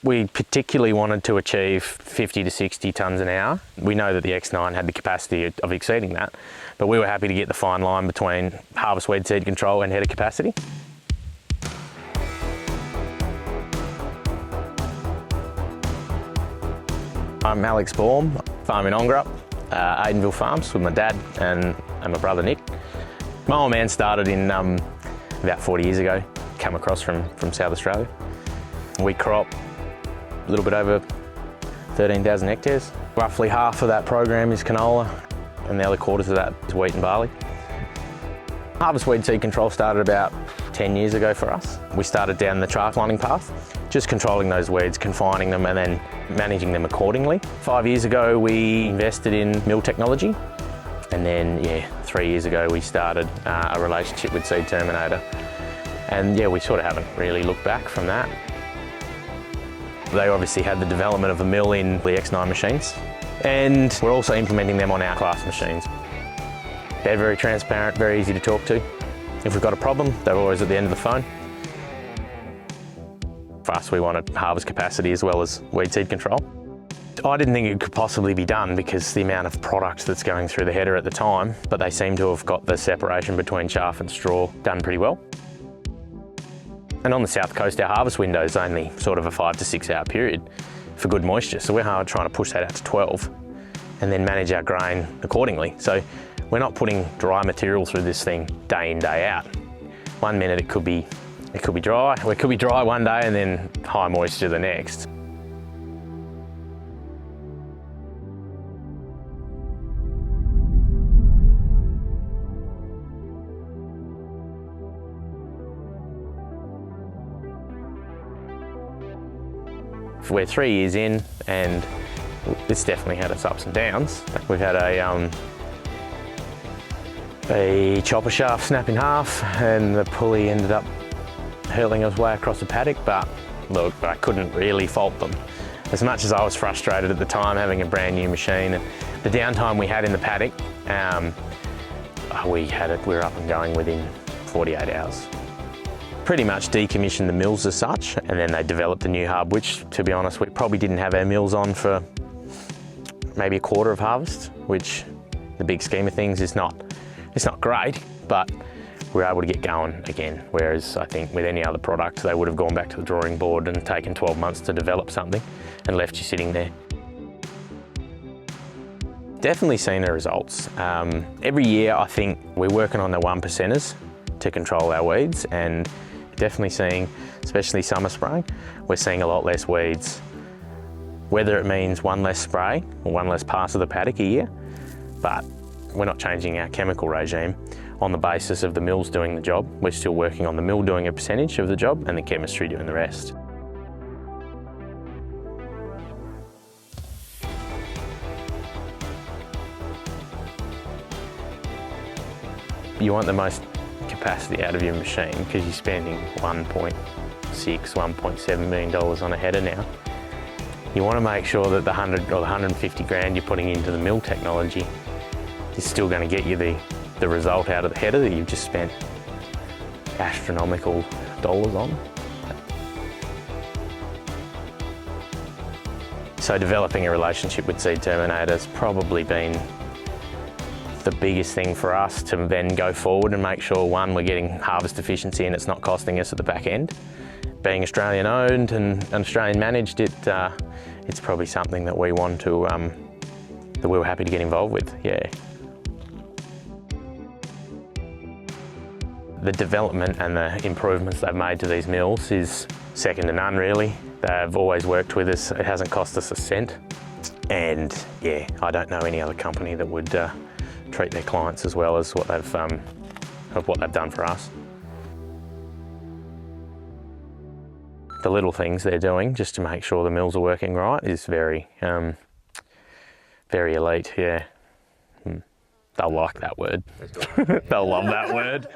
We particularly wanted to achieve 50 to 60 tonnes an hour. We know that the X9 had the capacity of exceeding that, but we were happy to get the fine line between harvest weed seed control and header capacity. I'm Alex Baum, farm in Ongerup, Aidinville Farms with my dad and my brother Nick. My old man started in about 40 years ago, come across from South Australia. We crop a little bit over 13,000 hectares. Roughly half of that program is canola and the other quarters of that is wheat and barley. Harvest weed seed control started about 10 years ago for us. We started down the chaff lining path, just controlling those weeds, confining them and then managing them accordingly. 5 years ago we invested in mill technology, and then 3 years ago we started a relationship with Seed Terminator, and we sort of haven't really looked back from that. They obviously had the development of a mill in the X9 machines, and we're also implementing them on our class machines. They're very transparent, very easy to talk to. If we've got a problem, they're always at the end of the phone. For us, we wanted harvest capacity as well as weed seed control. I didn't think it could possibly be done because the amount of product that's going through the header at the time, but they seem to have got the separation between chaff and straw done pretty well. And on the south coast, our harvest window is only sort of a 5 to 6 hour period for good moisture. So we're hard trying to push that out to 12 and then manage our grain accordingly. So we're not putting dry material through this thing day in, day out. 1 minute it could be dry. It could be dry one day and then high moisture the next. We're 3 years in, and it's definitely had its ups and downs. We've had a chopper shaft snap in half, and the pulley ended up hurling us way across the paddock, but look, I couldn't really fault them. As much as I was frustrated at the time having a brand new machine, and the downtime we had in the paddock, we were up and going within 48 hours. Pretty much decommissioned the mills as such, and then they developed a new hub, which, to be honest, we probably didn't have our mills on for maybe a quarter of harvest, which the big scheme of things it's not great, but we're able to get going again. Whereas I think with any other product, they would have gone back to the drawing board and taken 12 months to develop something and left you sitting there. Definitely seen the results. Every year I think we're working on the 1%ers to control our weeds, and definitely seeing, especially summer spraying, we're seeing a lot less weeds. Whether it means one less spray or one less pass of the paddock a year, but we're not changing our chemical regime on the basis of the mills doing the job. We're still working on the mill doing a percentage of the job and the chemistry doing the rest. You want the most capacity out of your machine because you're spending $1.6, $1.7 million on a header now. You want to make sure that the 100 or the 150 grand you're putting into the mill technology is still going to get you the result out of the header that you've just spent astronomical dollars on. So developing a relationship with Seed Terminator has probably been the biggest thing for us to then go forward and make sure, one, we're getting harvest efficiency and it's not costing us at the back end. Being Australian owned and Australian managed, it's probably something that we want to, that we were happy to get involved with, The development and the improvements they've made to these mills is second to none really. They've always worked with us, it hasn't cost us a cent. And I don't know any other company that would treat their clients as well as what they've done for us. The little things they're doing just to make sure the mills are working right is very elite, They'll like that word. They'll love that word.